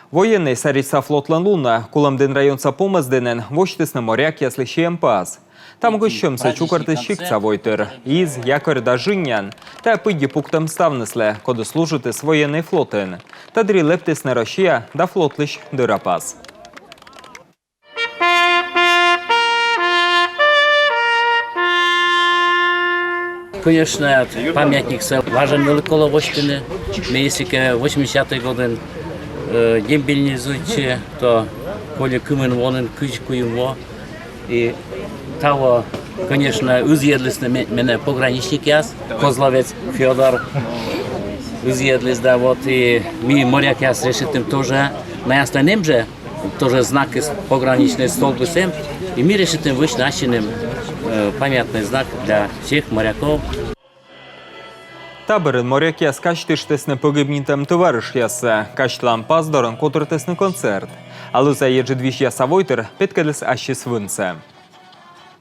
Военный сарица флотлан луна, куламден районца помазденен, воштесны моряк яслищем пас. Там гощемся чукарты щикца войтер, из якорь дажиннян, та пыдді пуктам ставнесле, коли служити с воєнний флотен. Та дрі лептесне Росія, да флотлищ дирапас. Конечно, памятник важен около Воштины. Мы если 80-й годен дембельнизуйте, то коли кумен вонен кучку его. И того, конечно, изъедлись на меня пограничник яс, Козловец Федор. Изъедлись, да, вот, и мы моряк яс решитым тоже. На остальном же тоже знаки пограничные столбы, и мы решитым выш нашим памятный знак для всех моряков. Таборин моряк яс качтиштесне погибнітем товариш ясе, качтлам паздорон котритесне концерт. Але за єджи двіж яса войтер, підкедлес аші свинце.